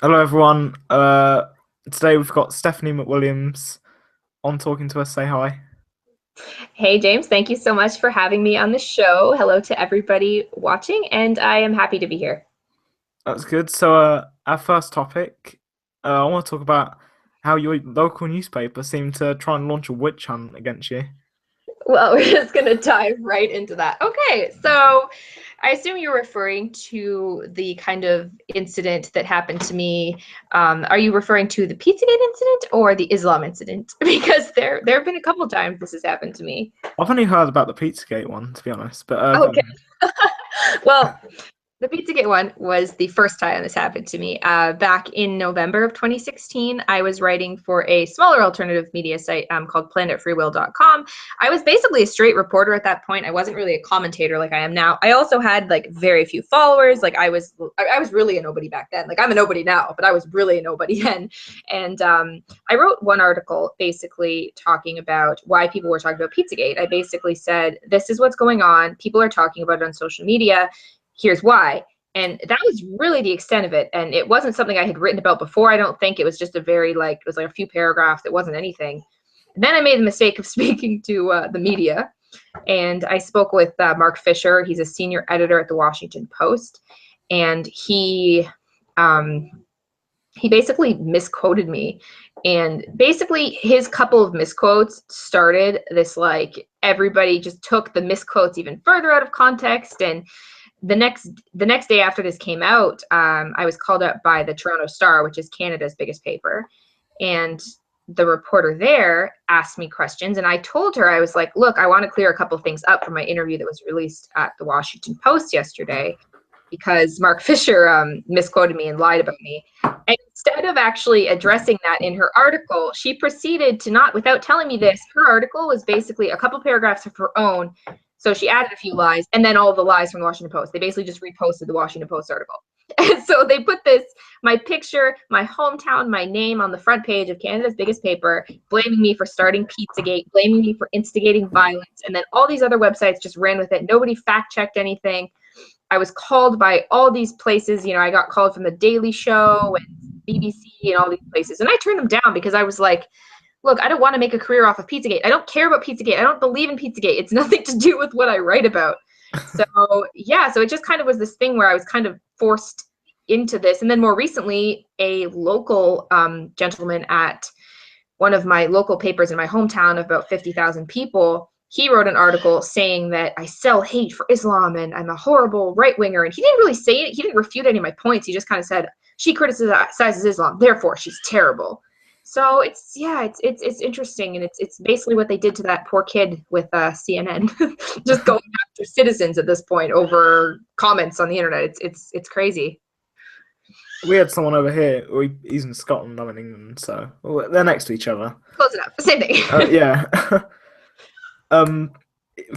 Hello, everyone. Today we've got Stefanie MacWilliams on talking to us. Say hi. Hey, James, thank you so much for having me on the show. Hello to everybody watching, and I am happy to be here. That's good. So, our first topic, I want to talk about how your local newspaper seemed to try and launch a witch hunt against you. Well, we're just going to dive right into that. Okay, so I assume you're referring to the kind of incident that happened to me. Are you referring to the Pizzagate incident or the Islam incident? Because there have been a couple times this has happened to me. I've only heard about the Pizzagate one, to be honest. But go Okay, on. well, the Pizzagate one was the first time this happened to me. Back in November of 2016, I was writing for a smaller alternative media site called planetfreewill.com. I was basically a straight reporter at that point. I wasn't really a commentator like I am now. I also had like very few followers. Like I was really a nobody back then. Like I'm a nobody now, but I was really a nobody then. And I wrote one article basically talking about why people were talking about Pizzagate. I basically said, this is what's going on. People are talking about it on social media. Here's why. And that was really the extent of it. And it wasn't something I had written about before. I don't think. It was just a very it was like a few paragraphs. It wasn't anything. And then I made the mistake of speaking to the media. And I spoke with Mark Fisher. He's a senior editor at the Washington Post. And um, he basically misquoted me. And basically his couple of misquotes started this, like, everybody just took the misquotes even further out of context. And the next day after this came out, I was called up by the Toronto Star, which is Canada's biggest paper, and the reporter there asked me questions, and I told her, I was like, look, I want to clear a couple things up from my interview that was released at the Washington Post yesterday, because Mark Fisher misquoted me and lied about me. And instead of actually addressing that in her article, she proceeded to not, without telling me this, her article was basically a couple paragraphs of her own. So she added a few lies and then all the lies from the Washington Post. They basically just reposted the Washington Post article. And so they put my picture, my hometown, my name on the front page of Canada's biggest paper, blaming me for starting Pizzagate, blaming me for instigating violence. And then all these other websites just ran with it. Nobody fact checked anything. I was called by all these places. I got called from the Daily Show and BBC and all these places. And I turned them down because I was like, look, I don't want to make a career off of Pizzagate. I don't care about Pizzagate. I don't believe in Pizzagate. It's nothing to do with what I write about. So yeah, so it just kind of was this thing where I was kind of forced into this. And then more recently, a local gentleman at one of my local papers in my hometown of about 50,000 people, he wrote an article saying that I sell hate for Islam and I'm a horrible right-winger. And he didn't really say it. He didn't refute any of my points. He just kind of said, she criticizes Islam, therefore she's terrible. So it's interesting, and it's basically what they did to that poor kid with CNN, just going after citizens at this point over comments on the internet. It's crazy. We had someone over here. He's in Scotland, I'm in England, so they're next to each other. Close enough. Same thing. Yeah. um,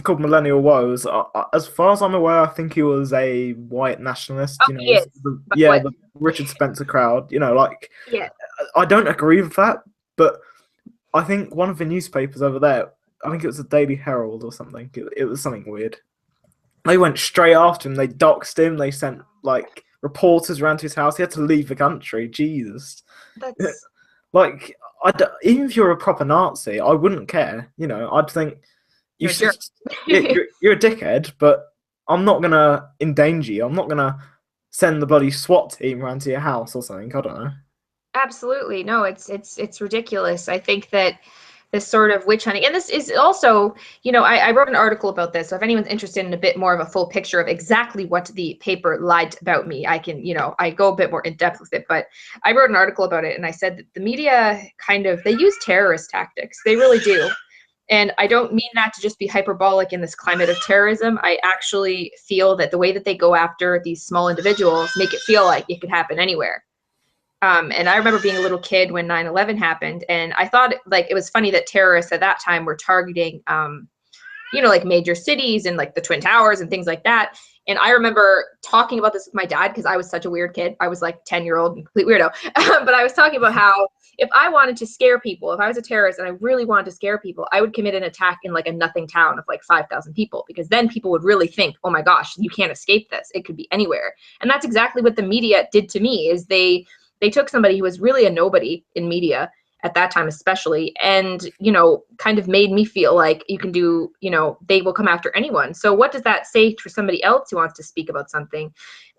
called Millennial Woes. As far as I'm aware, I think he was a white nationalist. Oh, he is. But what? The Richard Spencer crowd. Like, Yeah. I don't agree with that, but I think one of the newspapers over there, I think it was the Daily Herald or something. It was something weird. They went straight after him. They doxed him. They sent like reporters around to his house. He had to leave the country. Jesus. That's Like, even if you're a proper Nazi, I wouldn't care. I'd think you you're a should. jerk. You're a dickhead, but I'm not gonna endanger you. I'm not gonna send the bloody SWAT team around to your house or something. I don't know. Absolutely. No, it's ridiculous. I think that this sort of witch hunting, and this is also, I wrote an article about this. So if anyone's interested in a bit more of a full picture of exactly what the paper lied about me, I can, I go a bit more in depth with it. But I wrote an article about it, and I said that the media they use terrorist tactics. They really do. And I don't mean that to just be hyperbolic in this climate of terrorism. I actually feel that the way that they go after these small individuals make it feel like it could happen anywhere. And I remember being a little kid when 9/11 happened, and I thought like it was funny that terrorists at that time were targeting, like major cities and like the Twin Towers and things like that. And I remember talking about this with my dad because I was such a weird kid. I was like 10-year-old, complete weirdo. But I was talking about how if I wanted to scare people, if I was a terrorist and I really wanted to scare people, I would commit an attack in like a nothing town of like 5,000 people, because then people would really think, oh my gosh, you can't escape this. It could be anywhere. And that's exactly what the media did to me. Is they they took somebody who was really a nobody in media at that time, especially, and, you know, kind of made me feel like you can do, you know, they will come after anyone. So what does that say for somebody else who wants to speak about something,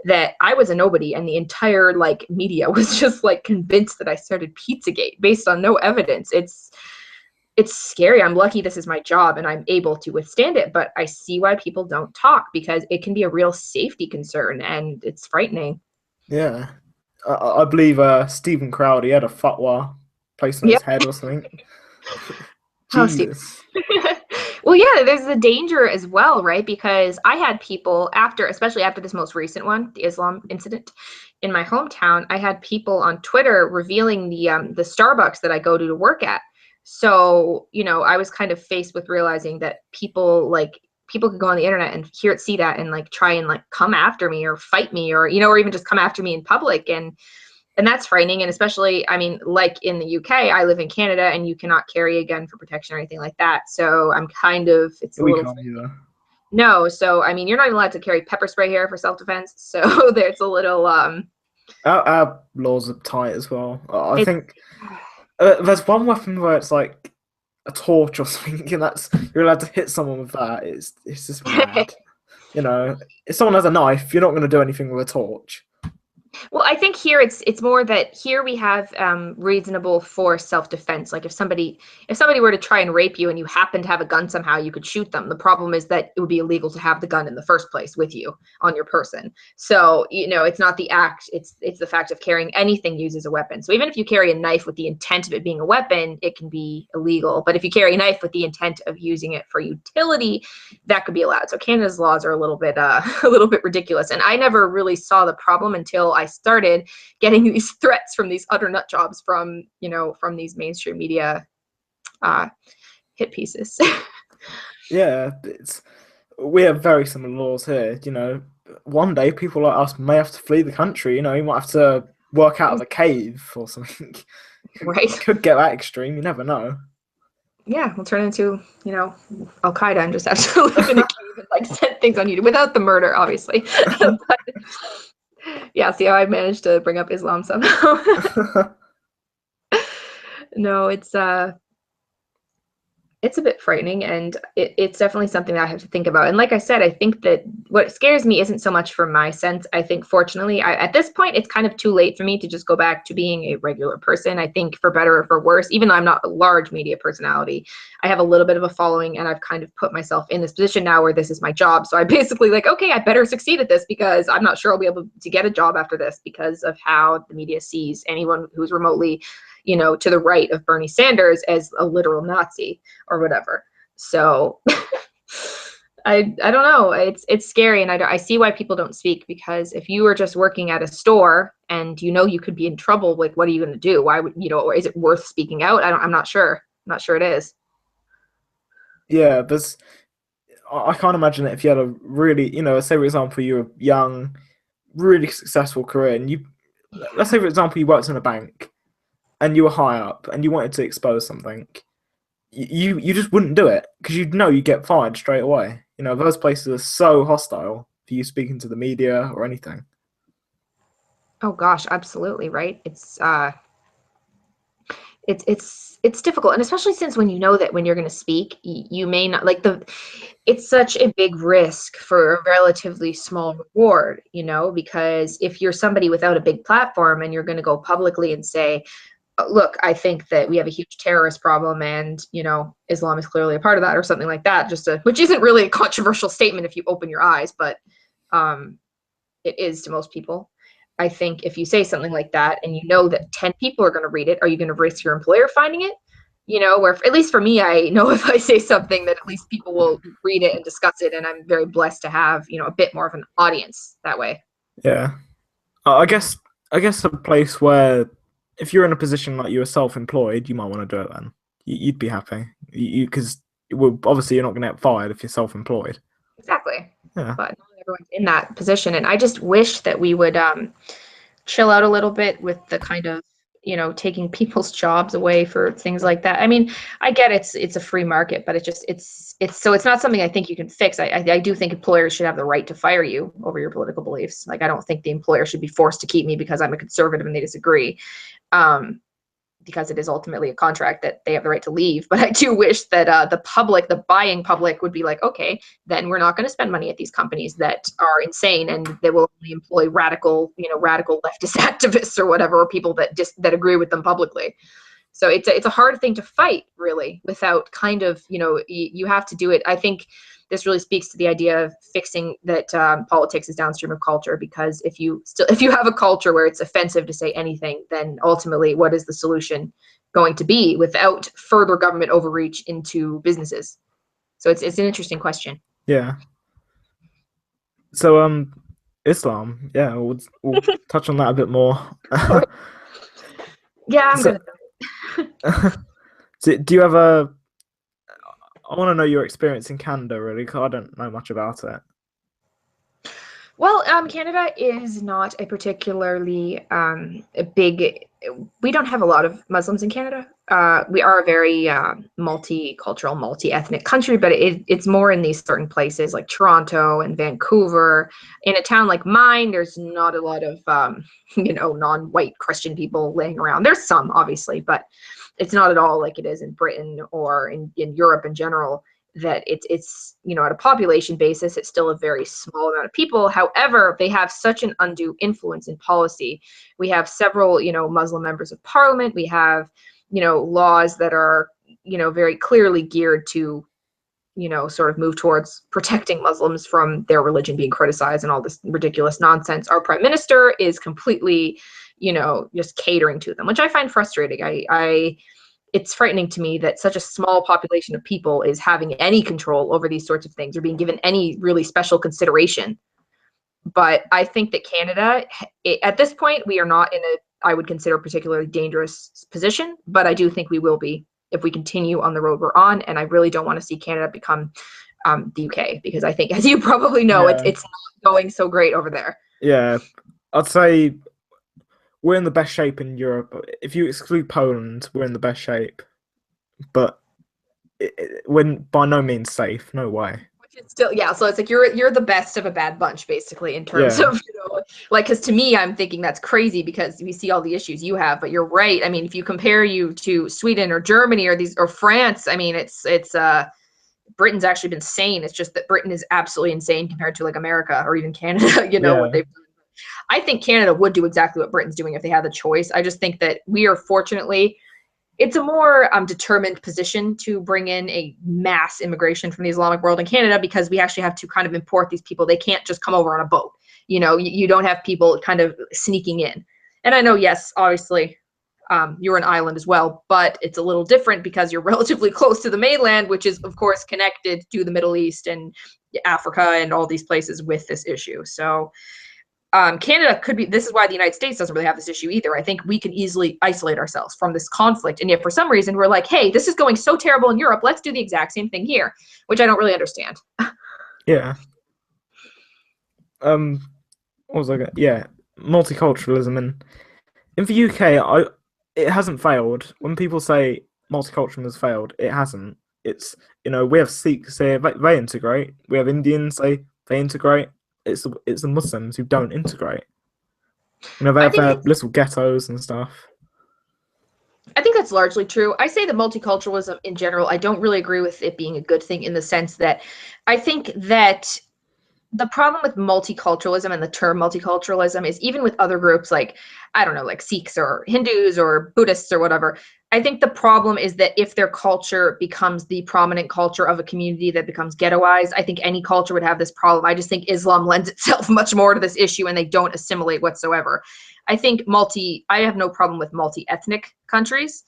that I was a nobody and the entire like media was just like convinced that I started Pizzagate based on no evidence? It's scary. I'm lucky this is my job and I'm able to withstand it, but I see why people don't talk, because it can be a real safety concern and it's frightening. Yeah. I believe Stephen Crowder, he had a fatwa placed on his Yep. head or something. Oh, Steve. Jesus. Well, yeah, there's the danger as well, right? Because I had people after, especially after this most recent one, the Islam incident in my hometown, I had people on Twitter revealing the Starbucks that I go to work at. So, you know, I was kind of faced with realizing that people could go on the internet and see that and like try and like come after me or fight me, or, you know, or even just come after me in public. And that's frightening. And especially, I mean, like in the UK, I live in Canada and you cannot carry a gun for protection or anything like that. So I'm kind of, it's a We little, can't either. no. So, I mean, you're not even allowed to carry pepper spray here for self-defense. So there's a little, Our laws are tight as well. I it, think there's one weapon where it's like a torch or something, and that's you're allowed to hit someone with that. It's just mad. You know, if someone has a knife, you're not going to do anything with a torch. well, I think here it's more that here we have reasonable force self-defense. Like if somebody were to try and rape you and you happen to have a gun somehow, you could shoot them. The problem is that it would be illegal to have the gun in the first place with you on your person. So, you know, it's not the act, it's the fact of carrying anything used as a weapon. So even if you carry a knife with the intent of it being a weapon, it can be illegal. But if you carry a knife with the intent of using it for utility, that could be allowed. So Canada's laws are a little bit ridiculous. And I never really saw the problem until I started getting these threats from these utter nut jobs from, you know, from these mainstream media hit pieces. Yeah, we have very similar laws here. You know, one day people like us may have to flee the country. You know, you might have to work out of a cave or something. Right. Could get that extreme. You never know. Yeah, we'll turn into, you know, Al Qaeda and just have to live in a cave and like send things on YouTube without the murder, obviously. But yeah, see how I managed to bring up Islam somehow. No, it's a bit frightening, and it's definitely something that I have to think about. And like I said, I think that what scares me isn't so much from my sense. I think fortunately, at this point, it's kind of too late for me to just go back to being a regular person. I think for better or for worse, even though I'm not a large media personality, I have a little bit of a following, and I've kind of put myself in this position now where this is my job. So I basically like, okay, I better succeed at this, because I'm not sure I'll be able to get a job after this because of how the media sees anyone who's remotely, you know, to the right of Bernie Sanders as a literal Nazi or whatever. So I don't know. It's scary, and I see why people don't speak, because if you are just working at a store and you know you could be in trouble, like what are you going to do? Why would, you know, or is it worth speaking out? I'm not sure. I'm not sure it is. Yeah, I can't imagine that if you had a really, you know, say for example, you're a young, really successful career, and let's say for example, you worked in a bank, and you were high up, and you wanted to expose something, you just wouldn't do it because you'd know you'd get fired straight away. You know, those places are so hostile for you speaking to the media or anything. Oh gosh, absolutely, right? It's difficult, and especially since when you know that when you're going to speak, you may not like it's such a big risk for a relatively small reward, you know, because if you're somebody without a big platform and you're going to go publicly and say, look, I think that we have a huge terrorist problem, and, you know, Islam is clearly a part of that, or something like that, which isn't really a controversial statement if you open your eyes, but it is to most people. I think if you say something like that and you know that 10 people are going to read it, are you going to risk your employer finding it? You know, where at least for me, I know if I say something that at least people will read it and discuss it, and I'm very blessed to have, you know, a bit more of an audience that way. Yeah, I guess a place where if you're in a position like you were self-employed, you might want to do it then. You'd be happy. Because obviously you're not going to get fired if you're self-employed. Exactly. Yeah. But not everyone's in that position, and I just wish that we would chill out a little bit with the kind of you know, taking people's jobs away for things like that. I mean, I get it's a free market, but it's so it's not something I think you can fix. I do think employers should have the right to fire you over your political beliefs. Like, I don't think the employer should be forced to keep me because I'm a conservative and they disagree. Because it is ultimately a contract that they have the right to leave. But I do wish that the public, the buying public, would be like, okay, then we're not going to spend money at these companies that are insane and they will only employ radical, you know, radical leftist activists or whatever, or people that that agree with them publicly. So it's a hard thing to fight, really, without kind of, you know, you have to do it. I think this really speaks to the idea of fixing that politics is downstream of culture, because if you have a culture where it's offensive to say anything, then ultimately what is the solution going to be without further government overreach into businesses? So it's an interesting question. Yeah. So Islam, yeah, we'll touch on that a bit more. Yeah, I'm So- gonna. Do you have a? I want to know your experience in Canada, really, because I don't know much about it. Well, Canada is not a particularly a big. We don't have a lot of Muslims in Canada. We are a very multicultural, multi-ethnic country, but it's more in these certain places like Toronto and Vancouver. In a town like mine, there's not a lot of you know, non-white Christian people laying around. There's some, obviously, but it's not at all like it is in Britain or in Europe in general. That it's you know, at a population basis, it's still a very small amount of people. However, they have such an undue influence in policy. We have several, you know, Muslim members of parliament. We have, you know, laws that are, you know, very clearly geared to, you know, sort of move towards protecting Muslims from their religion being criticized and all this ridiculous nonsense. Our prime minister is completely, you know, just catering to them, which I find frustrating. It's frightening to me that such a small population of people is having any control over these sorts of things or being given any really special consideration. But I think that Canada, at this point, we are not in a, I would consider, particularly dangerous position, but I do think we will be if we continue on the road we're on. And I really don't want to see Canada become the UK, because I think, as you probably know, Yeah. it's not going so great over there. Yeah, I'd say we're in the best shape in Europe. If you exclude Poland, we're in the best shape. But we're by no means safe. No way. Which is still, yeah. So it's like you're the best of a bad bunch, basically, in terms Yeah. of, you know, like, because to me, I'm thinking that's crazy because we see all the issues you have. But you're right. I mean, if you compare you to Sweden or Germany or France, I mean, it's Britain's actually been sane. It's just that Britain is absolutely insane compared to like America or even Canada. You know, Yeah. what they've done. I think Canada would do exactly what Britain's doing if they had the choice. I just think that we are, fortunately, it's a more determined position to bring in a mass immigration from the Islamic world in Canada, because we actually have to kind of import these people. They can't just come over on a boat. You know, you don't have people kind of sneaking in. And I know, yes, obviously, you're an island as well, but it's a little different because you're relatively close to the mainland, which is, of course, connected to the Middle East and Africa and all these places with this issue. So Canada could be, this is why the United States doesn't really have this issue either. I think we can easily isolate ourselves from this conflict. And yet for some reason, we're like, hey, this is going so terrible in Europe. Let's do the exact same thing here, which I don't really understand. Yeah. What was I going? Yeah, multiculturalism, and in the UK, it hasn't failed. When people say multiculturalism has failed, it hasn't. It's, you know, we have Sikhs here, they integrate. We have Indians, they integrate. It's the Muslims who don't integrate. You know, they have their little ghettos and stuff. I think that's largely true. I say that multiculturalism in general, I don't really agree with it being a good thing, in the sense that I think that the problem with multiculturalism and the term multiculturalism is, even with other groups like, I don't know, like Sikhs or Hindus or Buddhists or whatever, I think the problem is that if their culture becomes the prominent culture of a community that becomes ghettoized, I think any culture would have this problem. I just think Islam lends itself much more to this issue, and they don't assimilate whatsoever. I think I have no problem with multi-ethnic countries.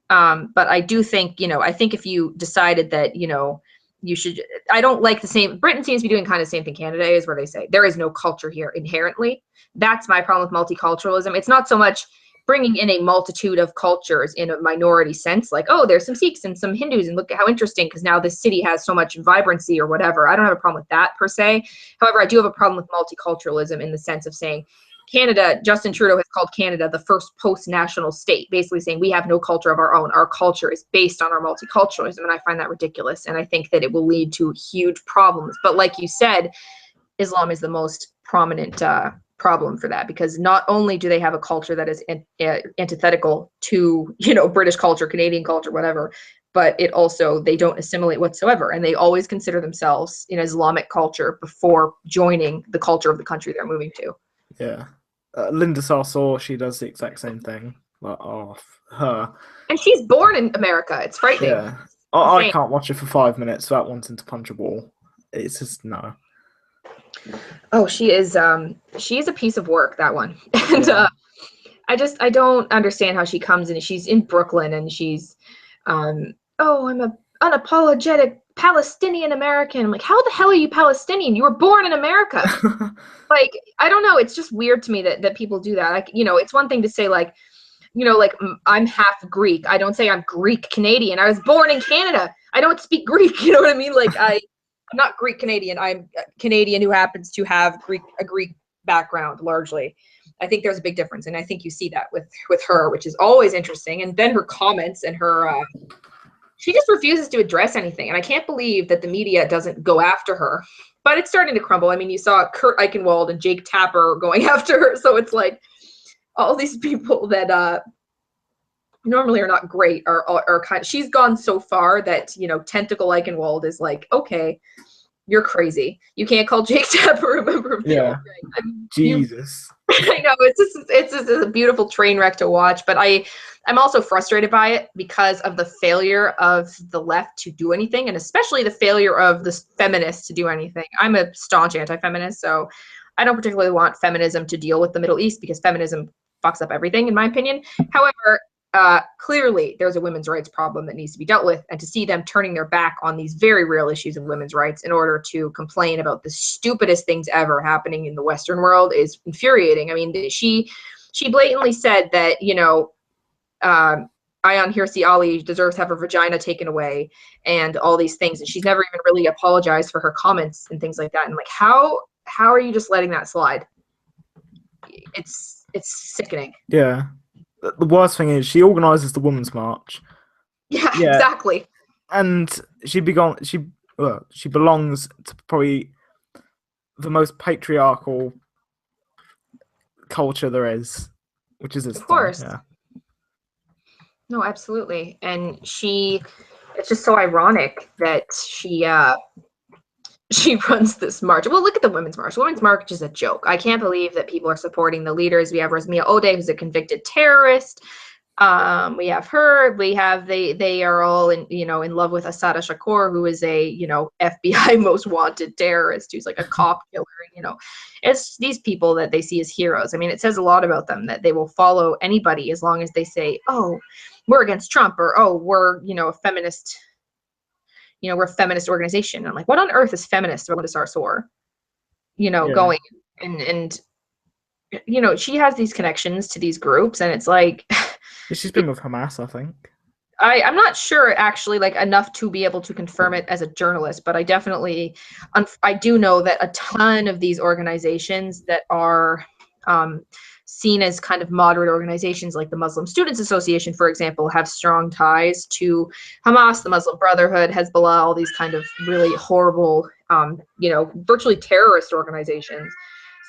But I do think, you know, I think if you decided that, you know, you should, I don't like the same, Britain seems to be doing kind of the same thing Canada is, where they say there is no culture here inherently. That's my problem with multiculturalism. It's not so much bringing in a multitude of cultures in a minority sense, like, oh, there's some Sikhs and some Hindus, and look at how interesting, because now this city has so much vibrancy or whatever. I don't have a problem with that per se. However, I do have a problem with multiculturalism in the sense of saying, Canada, Justin Trudeau has called Canada the first post-national state, basically saying we have no culture of our own. Our culture is based on our multiculturalism, and I find that ridiculous. And I think that it will lead to huge problems. But like you said, Islam is the most prominent problem for that, because not only do they have a culture that is antithetical to, British culture, Canadian culture, whatever, but it also, they don't assimilate whatsoever, and they always consider themselves in Islamic culture before joining the culture of the country they're moving to. Yeah. Linda Sarsour, she does the exact same thing. Like, her. And she's born in America. It's frightening. Yeah. I can't watch it for 5 minutes without wanting to punch a wall. It's just, no. Oh, she's a piece of work, that one. And I don't understand how she comes in. She's in Brooklyn, and she's, I'm a unapologetic Palestinian American. I'm like, how the hell are you Palestinian? You were born in America. Like, I don't know. It's just weird to me that people do that. Like, it's one thing to say, like, I'm half Greek. I don't say I'm Greek Canadian. I was born in Canada. I don't speak Greek. You know what I mean? Like, I'm not Greek Canadian. I'm Canadian who happens to have a Greek background largely. I think there's a big difference, and I think you see that with her, which is always interesting. And then her comments and her, she just refuses to address anything, and I can't believe that the media doesn't go after her. But it's starting to crumble. I mean, you saw Kurt Eichenwald and Jake Tapper going after her, so it's like all these people that normally are not great are kind of. She's gone so far that Tentacle Eichenwald is like, okay, you're crazy. You can't call Jake Tapper a member of the alt-right. I mean, Jesus. I know, it's just a beautiful train wreck to watch, but I'm also frustrated by it because of the failure of the left to do anything, and especially the failure of the feminists to do anything. I'm a staunch anti-feminist, so I don't particularly want feminism to deal with the Middle East because feminism fucks up everything, in my opinion. However, clearly there's a women's rights problem that needs to be dealt with, and to see them turning their back on these very real issues of women's rights in order to complain about the stupidest things ever happening in the Western world is infuriating. I mean, she blatantly said that, Ayaan Hirsi Ali deserves to have her vagina taken away and all these things, and she's never even really apologized for her comments and things like that. And like, how are you just letting that slide? It's sickening. Yeah. The worst thing is she organises the Women's March. Yeah, exactly. And she belongs to probably the most patriarchal culture there is, which is Islam. Of course. Yeah. No, absolutely. And it's just so ironic that she runs this march. Well, look at the Women's March. The Women's March is a joke. I can't believe that people are supporting the leaders. We have Razmia Odeh, who's a convicted terrorist. We have her. We have they are all in love with Asada Shakur, who is a FBI most wanted terrorist, who's like a cop killer. It's these people that they see as heroes. I mean, it says a lot about them that they will follow anybody as long as they say, "Oh, we're against Trump," or "Oh, we're a feminist." We're a feminist organization. I'm like, what on earth is feminist about Linda Sarsour? Going and she has these connections to these groups, and it's like she's been with Hamas, I think. I'm not sure actually, like, enough to be able to confirm it as a journalist, but I definitely I do know that a ton of these organizations that are seen as kind of moderate organizations, like the Muslim Students Association, for example, have strong ties to Hamas, the Muslim Brotherhood, Hezbollah, all these kind of really horrible, virtually terrorist organizations.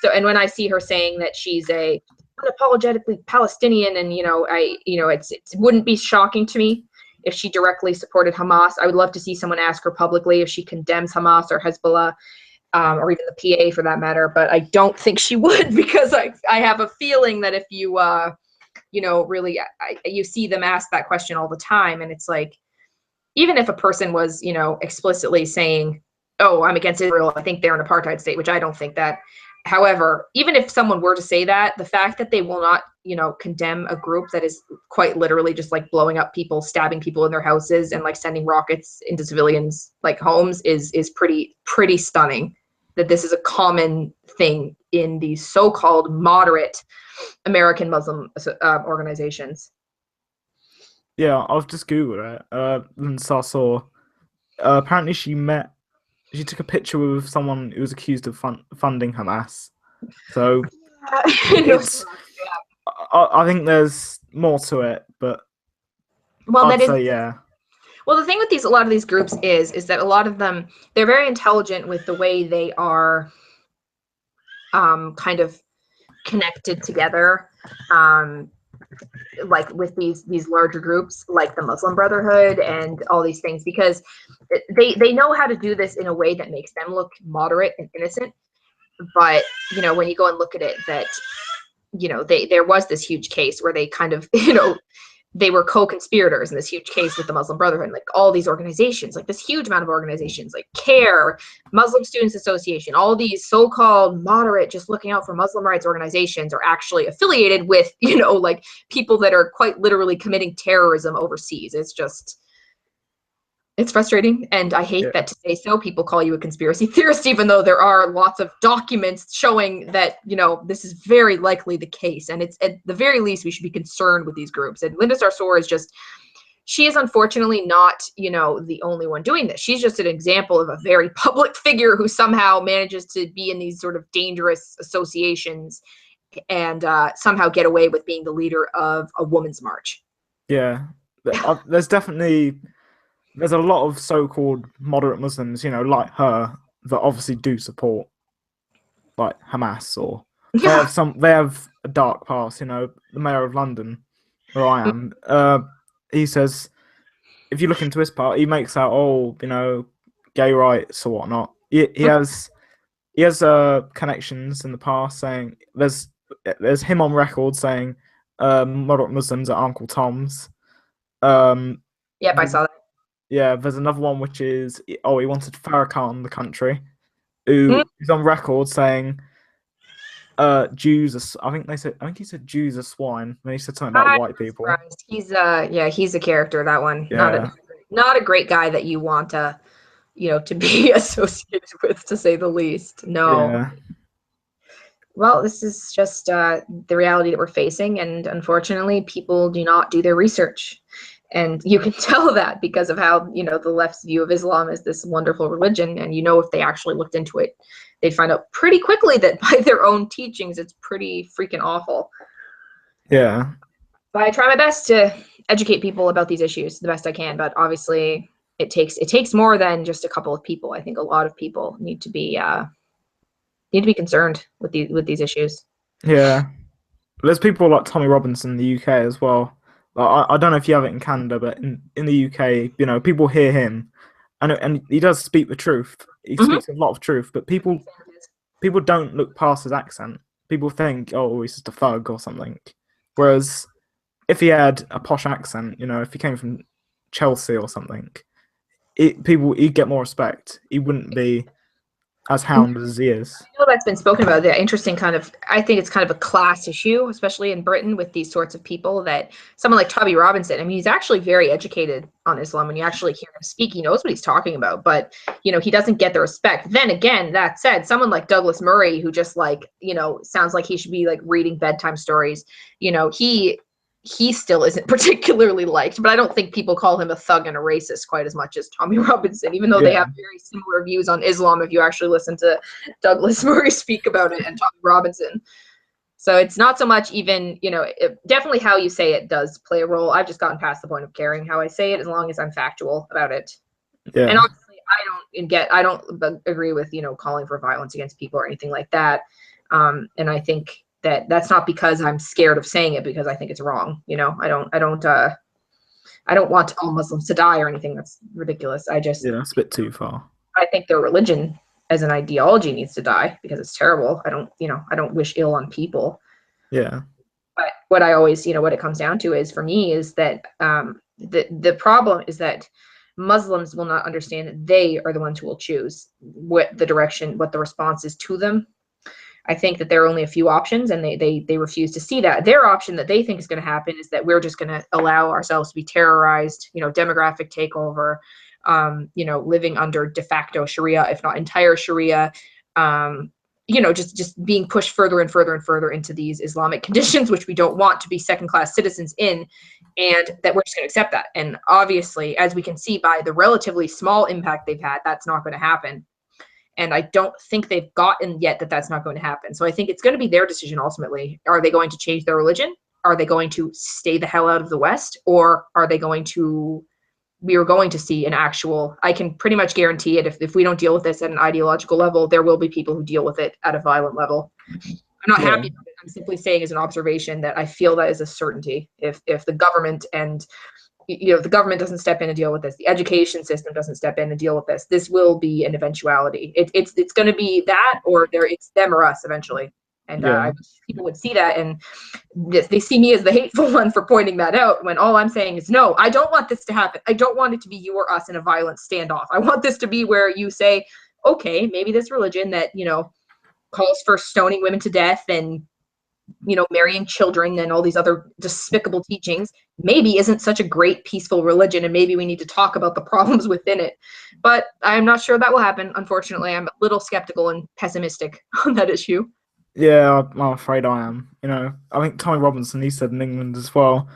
So, and when I see her saying that she's a unapologetically Palestinian, and it wouldn't be shocking to me if she directly supported Hamas. I would love to see someone ask her publicly if she condemns Hamas or Hezbollah. Or even the PA for that matter, but I don't think she would, because I have a feeling that if you, really, you see them ask that question all the time, and it's like, even if a person was, explicitly saying, "Oh, I'm against Israel, I think they're an apartheid state," which I don't think that. However, even if someone were to say that, the fact that they will not, condemn a group that is quite literally just like blowing up people, stabbing people in their houses, and like sending rockets into civilians' like homes is pretty stunning. That this is a common thing in these so-called moderate American Muslim organizations. Yeah, I've just Googled it. And so I saw, apparently she took a picture with someone who was accused of funding Hamas. So it's I think there's more to it, but I'd say yeah. Well, the thing with a lot of these groups is that a lot of them, they're very intelligent with the way they are kind of connected together, like with these larger groups like the Muslim Brotherhood and all these things, because they know how to do this in a way that makes them look moderate and innocent. But when you go and look at it, that there was this huge case where they kind of they were co-conspirators in this huge case with the Muslim Brotherhood, like all these organizations, like this huge amount of organizations, like CARE, Muslim Students Association, all these so-called moderate, just looking out for Muslim rights organizations are actually affiliated with, like people that are quite literally committing terrorism overseas. It's frustrating, and I hate that to say so. People call you a conspiracy theorist, even though there are lots of documents showing that, this is very likely the case. And it's at the very least, we should be concerned with these groups. And Linda Sarsour she is unfortunately not, the only one doing this. She's just an example of a very public figure who somehow manages to be in these sort of dangerous associations and somehow get away with being the leader of a women's march. Yeah, there's a lot of so-called moderate Muslims, like her, that obviously do support like Hamas, or they have a dark past. The mayor of London, where I am, he says, if you look into his part, he makes out gay rights or whatnot. He has connections in the past, saying there's him on record saying moderate Muslims are Uncle Tom's. Yep, I saw that. Yeah, there's another one which is he wanted Farrakhan the country, who is on record saying Jews are, I think he said Jews are swine when he said something about white people. Surprised. He's a character, that one. Yeah. Not a great guy that you want to be associated with, to say the least. No. Yeah. Well, this is just the reality that we're facing, and unfortunately people do not do their research. And you can tell that because of how, the left's view of Islam is this wonderful religion. And, if they actually looked into it, they'd find out pretty quickly that by their own teachings, it's pretty freaking awful. Yeah. But I try my best to educate people about these issues the best I can. But obviously it takes more than just a couple of people. I think a lot of people need to be concerned with these issues. Yeah. There's people like Tommy Robinson in the UK as well. I don't know if you have it in Canada, but in the UK, people hear him, and he does speak the truth. He speaks a lot of truth, but people don't look past his accent. People think, oh, he's just a thug or something. Whereas if he had a posh accent, if he came from Chelsea or something, he'd get more respect. He wouldn't be as hounded as he is. I know that's been spoken about. The interesting I think it's kind of a class issue, especially in Britain, with these sorts of people, that someone like Tommy Robinson, I mean, he's actually very educated on Islam. When you actually hear him speak, he knows what he's talking about, but, he doesn't get the respect. Then again, that said, someone like Douglas Murray, who just sounds like he should be reading bedtime stories, he still isn't particularly liked, but I don't think people call him a thug and a racist quite as much as Tommy Robinson, even though they have very similar views on Islam if you actually listen to Douglas Murray speak about it and Tommy Robinson. So it's not so much even, definitely how you say it does play a role. I've just gotten past the point of caring how I say it, as long as I'm factual about it. Yeah. And obviously I don't agree with, calling for violence against people or anything like that. And I think that's not because I'm scared of saying it, because I think it's wrong. I don't want all Muslims to die or anything. That's ridiculous. That's a bit too far. I think their religion as an ideology needs to die, because it's terrible. I don't wish ill on people. Yeah. But what I always, what it comes down to is, for me, is that the problem is that Muslims will not understand that they are the ones who will choose what the response is to them. I think that there are only a few options, and they refuse to see that. Their option that they think is going to happen is that we're just going to allow ourselves to be terrorized, demographic takeover, living under de facto Sharia, if not entire Sharia, just being pushed further and further and further into these Islamic conditions, which we don't want to be second-class citizens in, and that we're just going to accept that. And obviously, as we can see by the relatively small impact they've had, that's not going to happen. And I don't think they've gotten yet that that's not going to happen. So I think it's going to be their decision ultimately. Are they going to change their religion? Are they going to stay the hell out of the West? Or are they going to, we are going to see an actual, I can pretty much guarantee it, if we don't deal with this at an ideological level, there will be people who deal with it at a violent level. I'm not happy about it. I'm simply saying as an observation that I feel that is a certainty. If the government and, you know, the government doesn't step in and deal with this, the education system doesn't step in and deal with this, this will be an eventuality. It's going to be that, or it's them or us eventually. And I wish people would see that, and they see me as the hateful one for pointing that out, when all I'm saying is, no, I don't want this to happen. I don't want it to be you or us in a violent standoff. I want this to be where you say, okay, maybe this religion that, you know, calls for stoning women to death and, you know, marrying children and all these other despicable teachings, maybe isn't such a great peaceful religion, and maybe we need to talk about the problems within it. But I'm not sure that will happen, unfortunately. I'm a little skeptical and pessimistic on that issue. Yeah, I'm afraid I am. You know, I think Tommy Robinson, he said in England as well,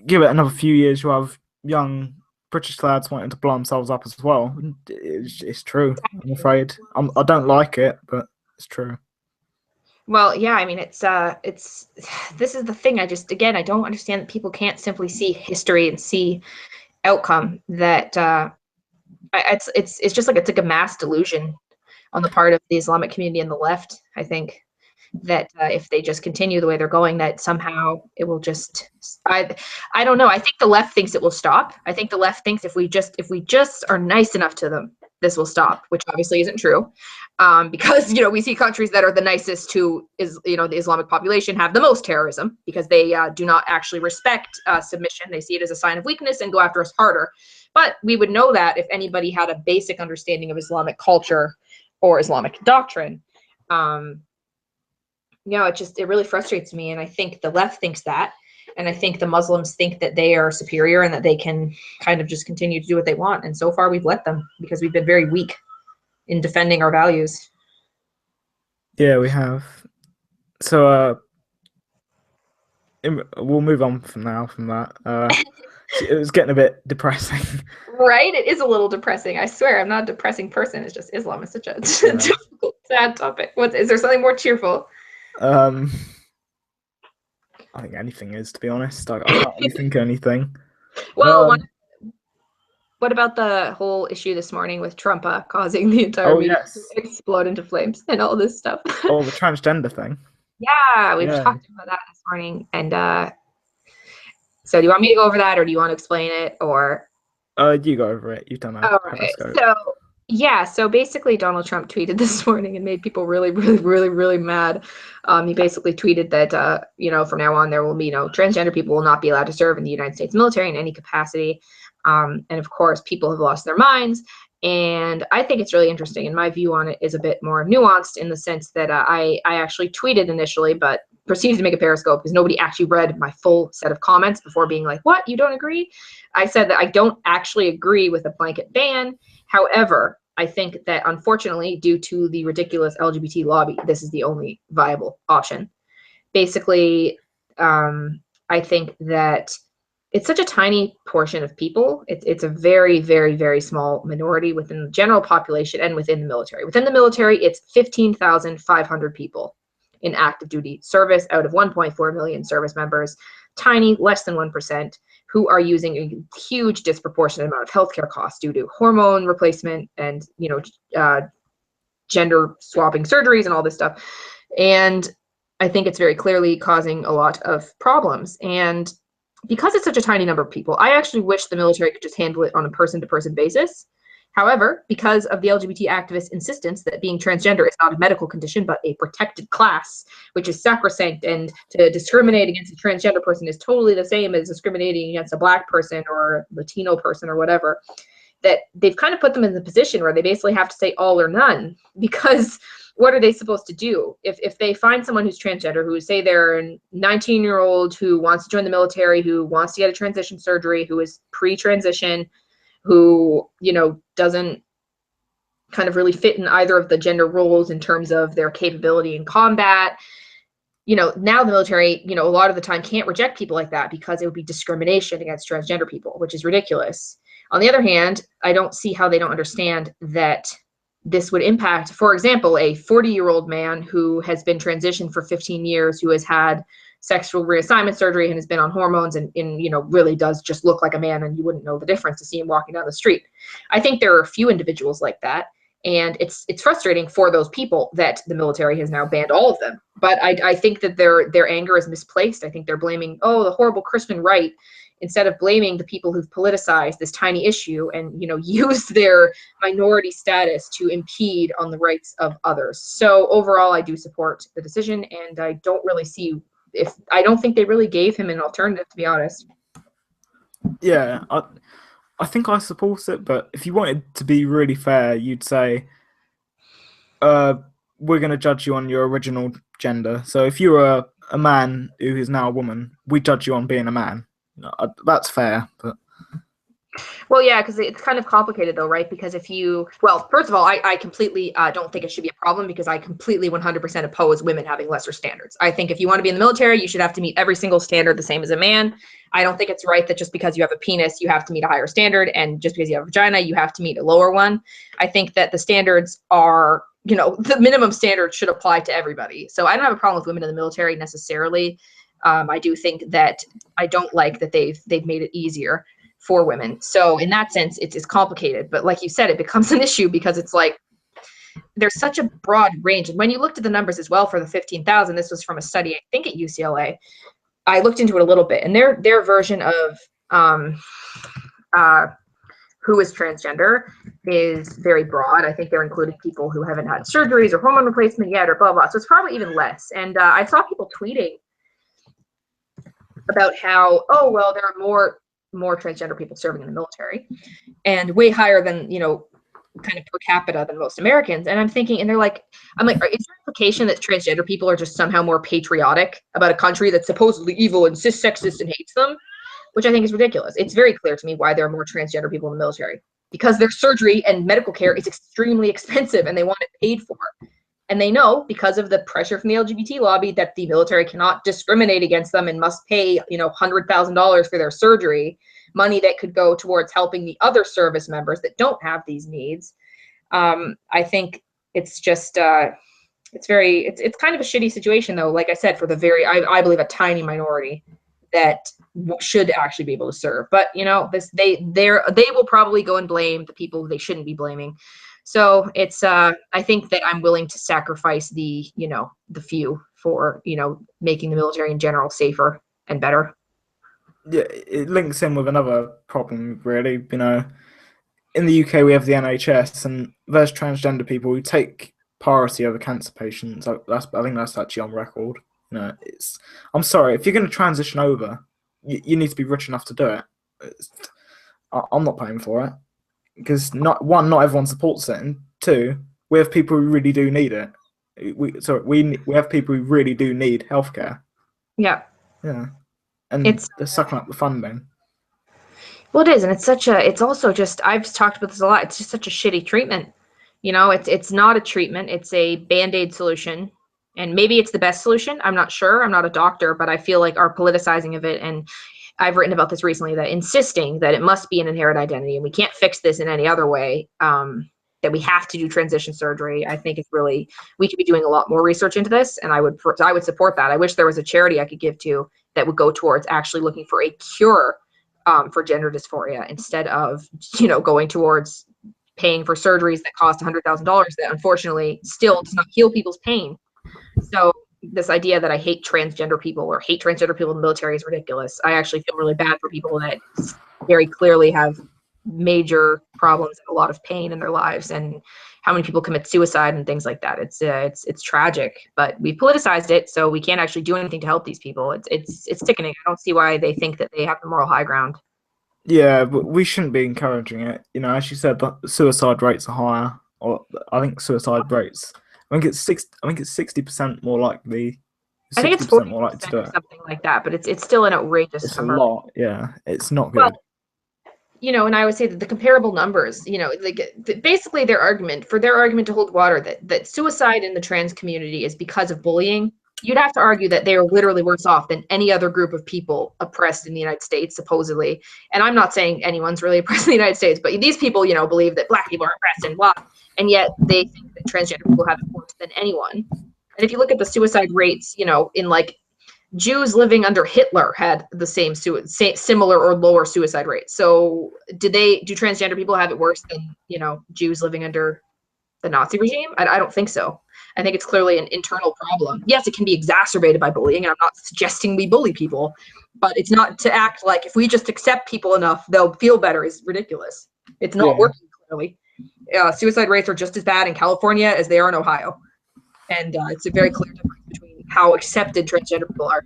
give it another few years, you'll have young British lads wanting to blow themselves up as well. It's true, I'm afraid. I don't like it, but it's true. Well, yeah, I mean, it's this is the thing. I don't understand that people can't simply see history and see outcome. That it's just like, it's like a mass delusion on the part of the Islamic community and the left. I think that if they just continue the way they're going, that somehow it will just, I don't know. I think the left thinks it will stop. I think the left thinks if we just are nice enough to them, this will stop, which obviously isn't true. Because, you know, we see countries that are the nicest to the Islamic population have the most terrorism, because they do not actually respect submission. They see it as a sign of weakness and go after us harder. But we would know that if anybody had a basic understanding of Islamic culture or Islamic doctrine. It really frustrates me. And I think the left thinks that. And I think the Muslims think that they are superior and that they can kind of just continue to do what they want. And so far we've let them, because we've been very weak in defending our values. Yeah, we have. So we'll move on from that. It was getting a bit depressing. Right? It is a little depressing. I swear, I'm not a depressing person. It's just Islam is such a difficult, sad topic. Is there something more cheerful? I think anything is, to be honest. I can't really think of anything. Well, what about the whole issue this morning with Trump causing the entire media to explode into flames and all this stuff? Oh, the transgender thing. Yeah, we've talked about that this morning. And so do you want me to go over that, or do you want to explain it, or? You go over it. You've done that. All right. So basically Donald Trump tweeted this morning and made people really, really, really, really mad. He basically tweeted that, from now on, there will be transgender people will not be allowed to serve in the United States military in any capacity. And of course, people have lost their minds. And I think it's really interesting. And my view on it is a bit more nuanced, in the sense that I actually tweeted initially, but proceeded to make a Periscope because nobody actually read my full set of comments before being like, what, you don't agree? I said that I don't actually agree with a blanket ban. However, I think that unfortunately, due to the ridiculous LGBT lobby, this is the only viable option. Basically, I think that it's such a tiny portion of people. It's a very, very, very small minority within the general population and within the military. Within the military, it's 15,500 people in active duty service out of 1.4 million service members, tiny, less than 1%, who are using a huge disproportionate amount of healthcare costs due to hormone replacement and, gender swapping surgeries and all this stuff. And I think it's very clearly causing a lot of problems. And because it's such a tiny number of people, I actually wish the military could just handle it on a person-to-person basis. However, because of the LGBT activists' insistence that being transgender is not a medical condition, but a protected class, which is sacrosanct, and to discriminate against a transgender person is totally the same as discriminating against a Black person or a Latino person or whatever, that they've kind of put them in the position where they basically have to say all or none. Because what are they supposed to do? If they find someone who's transgender, who say they're a 19-year-old who wants to join the military, who wants to get a transition surgery, who is pre-transition, who, doesn't kind of really fit in either of the gender roles in terms of their capability in combat, now the military, a lot of the time can't reject people like that, because it would be discrimination against transgender people, which is ridiculous. On the other hand, I don't see how they don't understand that this would impact, for example, a 40-year-old man who has been transitioned for 15 years, who has had sexual reassignment surgery and has been on hormones and really does just look like a man, and you wouldn't know the difference to see him walking down the street. I think there are a few individuals like that, and it's frustrating for those people that the military has now banned all of them. But I think that their anger is misplaced. I think they're blaming, the horrible Christian right, instead of blaming the people who've politicized this tiny issue and used their minority status to impede on the rights of others. So overall, I do support the decision, and I don't really see I don't think they really gave him an alternative, to be honest. Yeah, I think I support it, but if you wanted to be really fair, you'd say, we're going to judge you on your original gender. So if you're a man who is now a woman, we judge you on being a man. That's fair, but... Well, yeah, because it's kind of complicated, though, right? Because first of all, I completely don't think it should be a problem, because I completely 100% oppose women having lesser standards. I think if you want to be in the military, you should have to meet every single standard the same as a man. I don't think it's right that just because you have a penis, you have to meet a higher standard, and just because you have a vagina, you have to meet a lower one. I think that the standards are, the minimum standard should apply to everybody. So I don't have a problem with women in the military necessarily. I do think that I don't like that they've made it easier for women. So in that sense, it's complicated. But like you said, it becomes an issue because it's like there's such a broad range. And when you looked at the numbers as well for the 15,000, this was from a study, I think at UCLA. I looked into it a little bit, and their version of who is transgender is very broad. I think they're including people who haven't had surgeries or hormone replacement yet, or blah, blah. So it's probably even less. And I saw people tweeting about how, there are more transgender people serving in the military, and way higher than, kind of per capita than most Americans. And I'm thinking, and I'm like, is there implication that transgender people are just somehow more patriotic about a country that's supposedly evil and cis-sexist and hates them? Which I think is ridiculous. It's very clear to me why there are more transgender people in the military, because their surgery and medical care is extremely expensive, and they want it paid for. And they know, because of the pressure from the LGBT lobby, that the military cannot discriminate against them and must pay, $100,000 for their surgery, money that could go towards helping the other service members that don't have these needs. I think it's just, it's kind of a shitty situation, though. Like I said, for the I believe a tiny minority that should actually be able to serve. But they will probably go and blame the people who they shouldn't be blaming. So it's I think that I'm willing to sacrifice the few for making the military in general safer and better. Yeah, it links in with another problem, really. In the UK we have the NHS, and there's transgender people who take priority over cancer patients. I think that's actually on record. I'm sorry, if you're going to transition over, you need to be rich enough to do it. I'm not paying for it, because not everyone supports it, and two, we have people who really do need it. We have people who really do need healthcare. Yeah. Yeah. And they're sucking up the funding. Well, it is, and it's also just, I've talked about this a lot, it's just such a shitty treatment. It's not a treatment, it's a Band-Aid solution. And maybe it's the best solution. I'm not sure. I'm not a doctor, but I feel like our politicizing of it, and I've written about this recently, that insisting that it must be an inherent identity and we can't fix this in any other way, that we have to do transition surgery, I think it's really, we could be doing a lot more research into this, and I would support that. I wish there was a charity I could give to that would go towards actually looking for a cure for gender dysphoria, instead of going towards paying for surgeries that cost $100,000 that unfortunately still does not heal people's pain. So this idea that I hate transgender people or hate transgender people in the military is ridiculous. I actually feel really bad for people that very clearly have major problems and a lot of pain in their lives, and how many people commit suicide and things like that. It's tragic, but we've politicized it, so we can't actually do anything to help these people. It's sickening. I don't see why they think that they have the moral high ground. Yeah, but we shouldn't be encouraging it. As you said, the suicide rates are higher, or I think suicide rates. I think it's 60% more likely. I think it's 40% more likely to do it. Something like that, but it's still an outrageous number. It's a lot. Yeah, it's not good. Well, and I would say that the comparable numbers, basically their argument to hold water, that suicide in the trans community is because of bullying, you'd have to argue that they are literally worse off than any other group of people oppressed in the United States, supposedly. And I'm not saying anyone's really oppressed in the United States, but these people, you know, believe that Black people are oppressed and blah, and yet they think that transgender people have it worse than anyone. And if you look at the suicide rates, you know, in like Jews living under Hitler had the same similar or lower suicide rates. So do transgender people have it worse than, you know, Jews living under the Nazi regime? I don't think so. I think it's clearly an internal problem. Yes, it can be exacerbated by bullying, and I'm not suggesting we bully people, but it's not to act like if we just accept people enough, they'll feel better is ridiculous. It's not working clearly. Suicide rates are just as bad in California as they are in Ohio. And it's a very clear difference between how accepted transgender people are.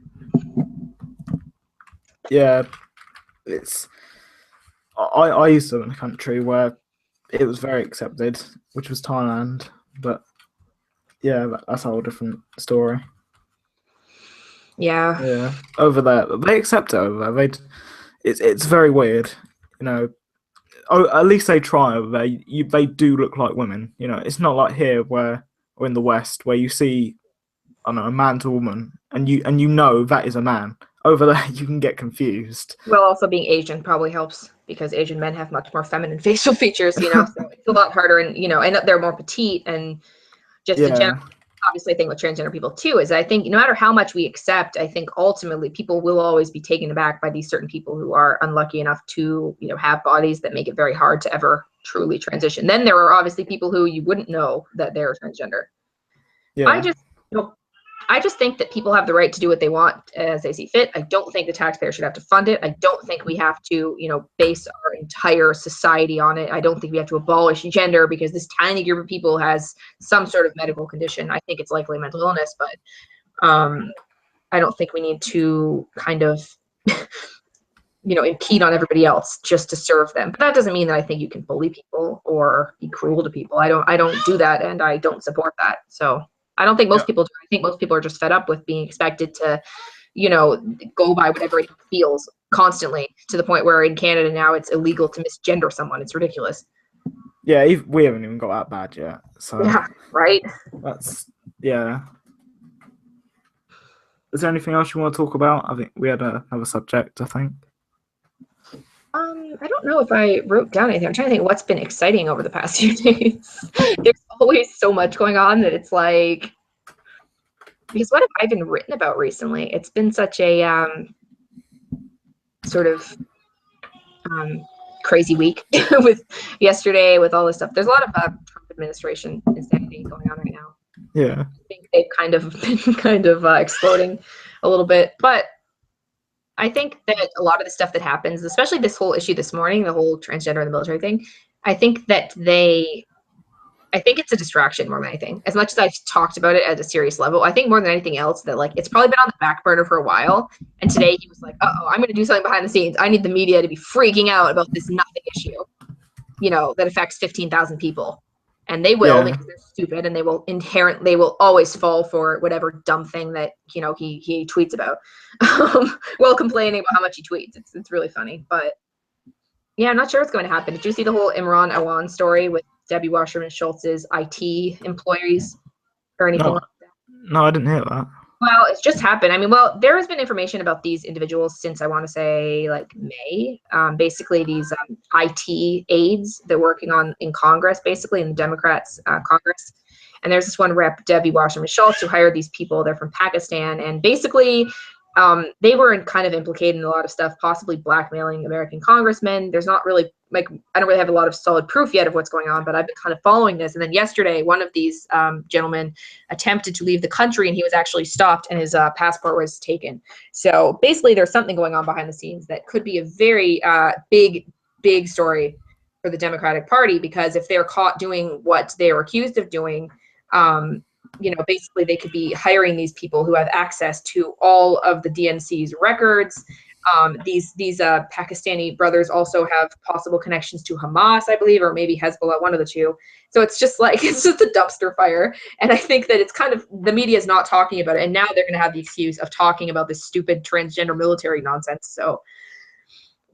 Yeah, it's. I used to live in a country where it was very accepted, which was Thailand, but yeah, that's a whole different story. Yeah. Over there, they accept it over there. It's very weird, you know. Oh, at least they try over there. They do look like women, you know. It's not like here or in the West where you see, I don't know, a man to a woman, and you know that is a man. Over there, you can get confused. Well, also being Asian probably helps because Asian men have much more feminine facial features, you know, so it's a lot harder, and you know, and they're more petite, and just in general. Obviously, I think with transgender people too is I think no matter how much we accept, I think ultimately people will always be taken aback by these certain people who are unlucky enough to, you know, have bodies that make it very hard to ever truly transition. Then there are obviously people who you wouldn't know that they're transgender. Yeah. I just think that people have the right to do what they want as they see fit. I don't think the taxpayer should have to fund it. I don't think we have to, you know, base our entire society on it. I don't think we have to abolish gender because this tiny group of people has some sort of medical condition. I think it's likely mental illness, but I don't think we need to kind of, you know, impede on everybody else just to serve them. But that doesn't mean that I think you can bully people or be cruel to people. I don't do that, and I don't support that. So I don't think most people do. I think most people are just fed up with being expected to, you know, go by whatever it feels constantly to the point where in Canada now it's illegal to misgender someone. It's ridiculous. Yeah, we haven't even got that bad yet. So yeah, right. That's Is there anything else you want to talk about? I think we had another subject, I think. I don't know if I wrote down anything. I'm trying to think what's been exciting over the past few days. There's always so much going on that it's like, because what have I been written about recently? It's been such a sort of crazy week with yesterday with all this stuff. There's a lot of Trump administration insanity going on right now. Yeah. I think they've kind of been exploding a little bit, but I think that a lot of the stuff that happens, especially this whole issue this morning, the whole transgender in the military thing, I think it's a distraction more than anything. As much as I've talked about it at a serious level, I think more than anything else that like it's probably been on the back burner for a while. And today he was like, "Uh-oh, I'm going to do something behind the scenes. I need the media to be freaking out about this nothing issue, you know, that affects 15,000 people." And they will because they're stupid, and they will always fall for whatever dumb thing that, you know, he tweets about, while complaining about how much he tweets. It's really funny, but yeah, I'm not sure what's going to happen. Did you see the whole Imran Awan story with Debbie Wasserman Schultz's IT employees or anything like that? No, I didn't hear that. Well, it's just happened. I mean, well, there has been information about these individuals since I want to say like May. Basically, these IT aides they're working on in Congress, basically in the Democrats' Congress. And there's this one rep, Debbie Wasserman Schultz, who hired these people. They're from Pakistan, and basically they were kind of implicated in a lot of stuff, possibly blackmailing American congressmen. There's not really, like, I don't really have a lot of solid proof yet of what's going on, but I've been kind of following this. And then yesterday, one of these gentlemen attempted to leave the country, and he was actually stopped, and his passport was taken. So basically, there's something going on behind the scenes that could be a very big story for the Democratic Party, because if they're caught doing what they are accused of doing, you know, basically they could be hiring these people who have access to all of the DNC's records. These Pakistani brothers also have possible connections to Hamas, I believe, or maybe Hezbollah, one of the two. So it's just like, it's just a dumpster fire. And I think that it's kind of, the media is not talking about it. And now they're going to have the excuse of talking about this stupid transgender military nonsense. So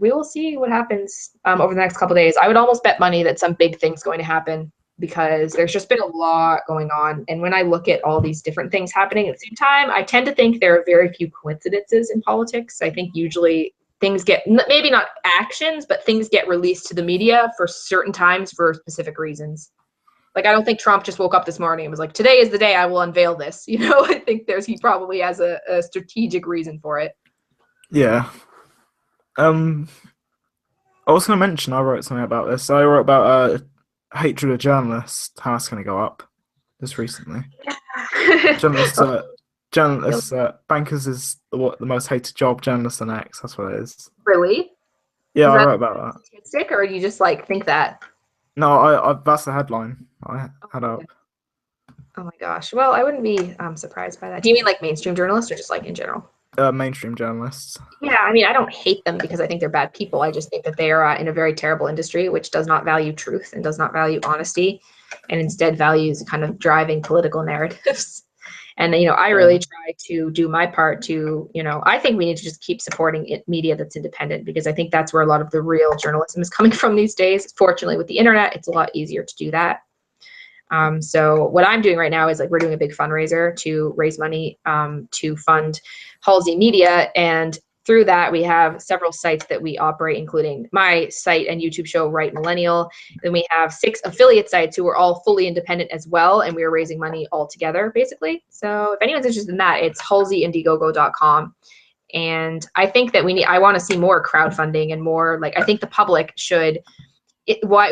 we will see what happens over the next couple of days. I would almost bet money that some big thing's going to happen because there's just been a lot going on. And when I look at all these different things happening at the same time, I tend to think there are very few coincidences in politics. I think usually things get, maybe not actions, but things get released to the media for certain times for specific reasons. Like, I don't think Trump just woke up this morning and was like, today is the day I will unveil this. You know, I think he probably has a strategic reason for it. Yeah. I was going to mention, I wrote something about this. I wrote about hatred of journalists, how that's going to go up just recently. Journalists, bankers is the most hated job, journalists and X, that's what it is. Really? Yeah, I wrote about that. Statistic, or do you just like think that? No, I that's the headline I had up. Oh my gosh. Well, I wouldn't be surprised by that. Do you mean like mainstream journalists or just like in general? Mainstream journalists. Yeah, I mean, I don't hate them because I think they're bad people. I just think that they are in a very terrible industry, which does not value truth and does not value honesty, and instead values kind of driving political narratives. And, you know, I really try to do my part to, you know, I think we need to just keep supporting media that's independent, because I think that's where a lot of the real journalism is coming from these days. Fortunately, with the internet, it's a lot easier to do that. So what I'm doing right now is like, we're doing a big fundraiser to raise money to fund Halsey Media. And through that, we have several sites that we operate, including my site and YouTube show, Right Millennial. Then we have 6 affiliate sites who are all fully independent as well. And we are raising money all together, basically. So if anyone's interested in that, it's halseyindiegogo.com. And I think that I want to see more crowdfunding and more, like, I think the public should,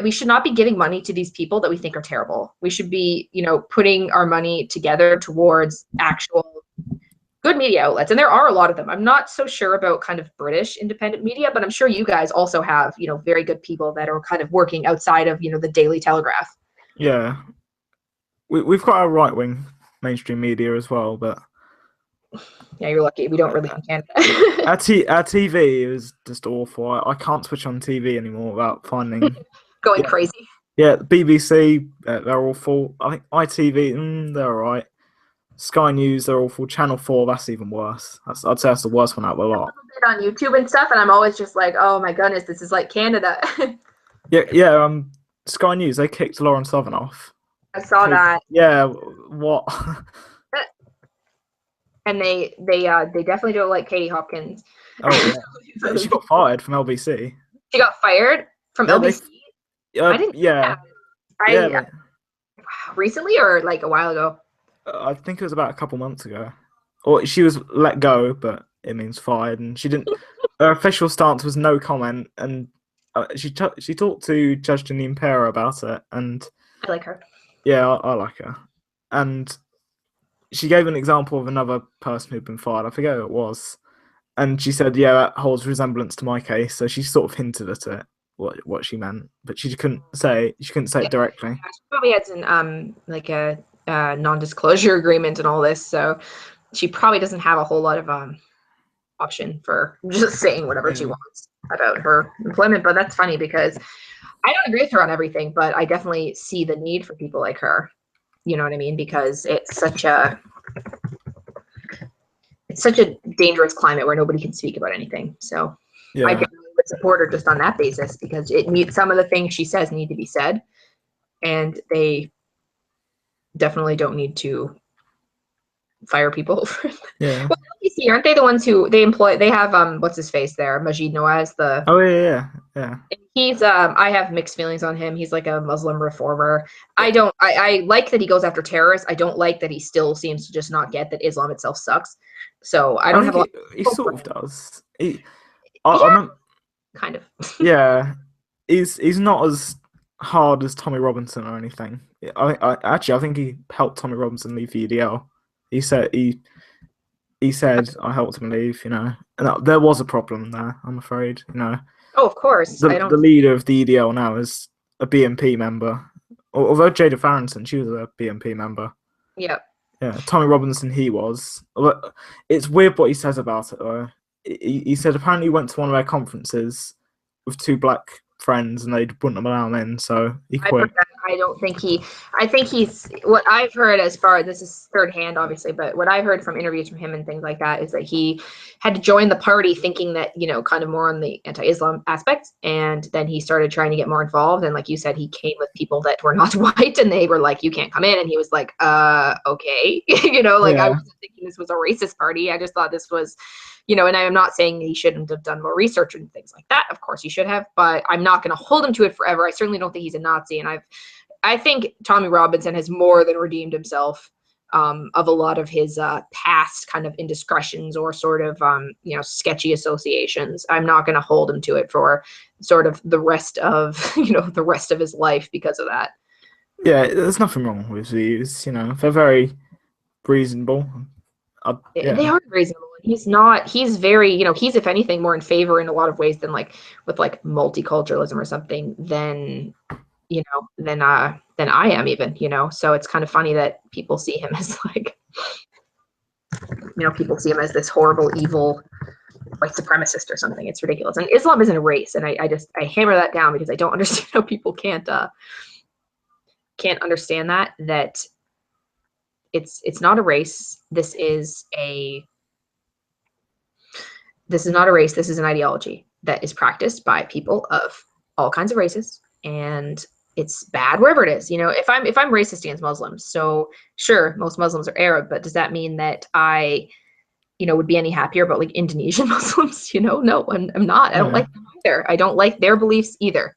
we should not be giving money to these people that we think are terrible. We should be, you know, putting our money together towards actual good media outlets. And there are a lot of them. I'm not so sure about kind of British independent media, but I'm sure you guys also have, you know, very good people that are kind of working outside of, you know, the Daily Telegraph. Yeah. We've got our right-wing mainstream media as well, but yeah, you're lucky. We don't really in Canada. our TV is just awful. I can't switch on TV anymore without finding going crazy. Yeah, BBC, they're awful. I think ITV, they're alright. Sky News, they're awful. Channel 4, that's even worse. I'd say that's the worst one out of the lot. On YouTube and stuff, and I'm always just like, oh my goodness, this is like Canada. yeah. Sky News, they kicked Lauren Southern off. I saw that. Yeah, what? And they definitely don't like Katie Hopkins. Oh yeah, she got fired from LBC. She got fired from LBC. I didn't. Yeah. Recently or like a while ago? I think it was about a couple months ago. Or she was let go, but it means fired, and she didn't. Her official stance was no comment, and she talked to Judge Janine Pera about it, and I like her. Yeah, I like her, and she gave an example of another person who'd been fired. I forget who it was, and she said, "Yeah, that holds resemblance to my case." So she sort of hinted at it, what she meant, but she couldn't say it directly. She probably had an like a non-disclosure agreement and all this, so she probably doesn't have a whole lot of option for just saying whatever she wants about her employment. But that's funny because I don't agree with her on everything, but I definitely see the need for people like her. You know what I mean? Because it's such a dangerous climate where nobody can speak about anything. So I definitely would support her just on that basis, because some of the things she says need to be said, and they definitely don't need to fire people. Yeah. Well, see, aren't they the ones who they employ? They have what's his face there, Majid Nawaz. Oh yeah. He's I have mixed feelings on him. He's like a Muslim reformer. I like that he goes after terrorists. I don't like that he still seems to just not get that Islam itself sucks. So I don't have a lot. He sort of does. Kind of. Yeah, he's not as hard as Tommy Robinson or anything. I think he helped Tommy Robinson leave the EDL. He said I helped him leave, you know, and there was a problem there, I'm afraid, you know. Oh, of course. The leader of the EDL now is a BNP member. Although Jada Farrington, she was a BNP member. Yep. Yeah, Tommy Robinson, he was. It's weird what he says about it, though. He said apparently he went to one of their conferences with 2 black friends and they wouldn't allow him in, so he quit. I don't think I think he's, what I've heard, as far, this is third hand obviously, but what I've heard from interviews from him and things like that is that he had to join the party thinking that, kind of more on the anti-Islam aspect. And then he started trying to get more involved. And like you said, he came with people that were not white and they were like, you can't come in. And he was like, okay. I wasn't thinking this was a racist party. I just thought this was, and I am not saying he shouldn't have done more research and things like that. Of course he should have, but I'm not going to hold him to it forever. I certainly don't think he's a Nazi. And I think Tommy Robinson has more than redeemed himself of a lot of his past kind of indiscretions or sort of, sketchy associations. I'm not going to hold him to it for sort of the rest of, the rest of his life because of that. Yeah, there's nothing wrong with these. They're very reasonable. They are reasonable. He's very, he's, if anything, more in favor in a lot of ways than with multiculturalism or something than I am even, so it's kind of funny that people see him as people see him as this horrible, evil white supremacist or something. It's ridiculous. And Islam isn't a race. And I hammer that down because I don't understand how people can't understand that it's not a race. This is not a race. This is an ideology that is practiced by people of all kinds of races, and it's bad wherever it is. If I'm racist against Muslims, so sure, most Muslims are Arab, but does that mean that I, would be any happier about Indonesian Muslims? No, I'm not. I don't like them either. I don't like their beliefs either.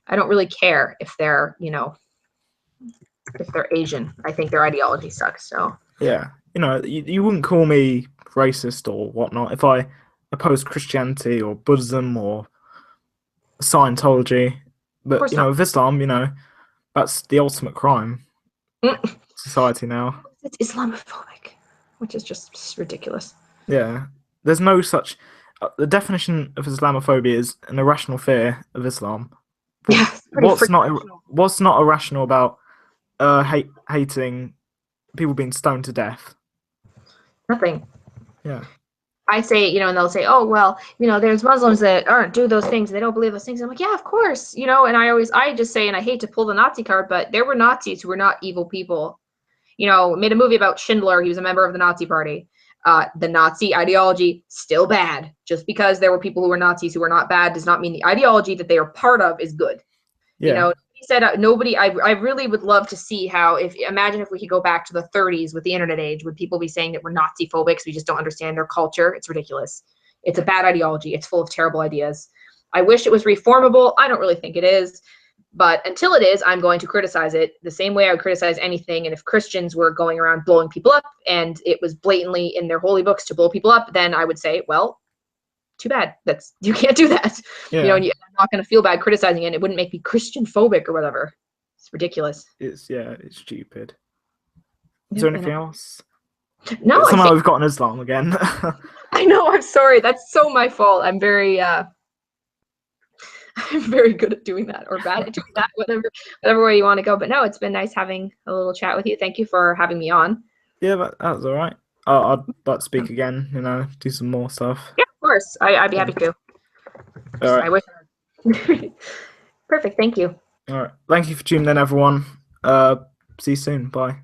I don't really care if they're, if they're Asian. I think their ideology sucks. So yeah, you wouldn't call me racist or whatnot if I oppose Christianity or Buddhism or Scientology. But with Islam, that's the ultimate crime. Society now. It's Islamophobic, which is just ridiculous. Yeah, there's no such. The definition of Islamophobia is an irrational fear of Islam. Yeah, what's not irrational about hating people being stoned to death? Nothing. Yeah. I say, and they'll say, oh, well, there's Muslims that aren't do those things. They don't believe those things. I'm like, yeah, of course, and I just say, and I hate to pull the Nazi card, but there were Nazis who were not evil people. Made a movie about Schindler. He was a member of the Nazi party. The Nazi ideology, still bad. Just because there were people who were Nazis who were not bad does not mean the ideology that they are part of is good. Yeah. He said nobody. I really would love to see how. Imagine if we could go back to the 30s with the internet age, would people be saying that we're Nazi phobics? We just don't understand their culture. It's ridiculous. It's a bad ideology. It's full of terrible ideas. I wish it was reformable. I don't really think it is. But until it is, I'm going to criticize it the same way I would criticize anything. And if Christians were going around blowing people up and it was blatantly in their holy books to blow people up, then I would say, well, too bad. You can't do that. Yeah. And I'm not going to feel bad criticizing it. It wouldn't make me Christian phobic or whatever. It's ridiculous. It's stupid. Is there anything else? No. Somehow we've gotten Islam again. I know. I'm sorry. That's so my fault. I'm very good at doing that, or bad at doing that, whatever way you want to go. But no, it's been nice having a little chat with you. Thank you for having me on. Yeah, that was all right. I'd like to speak again, do some more stuff. Yeah, of course. I'd be happy to. All right. I wish. Perfect. Thank you. All right. Thank you for tuning in, everyone. See you soon. Bye.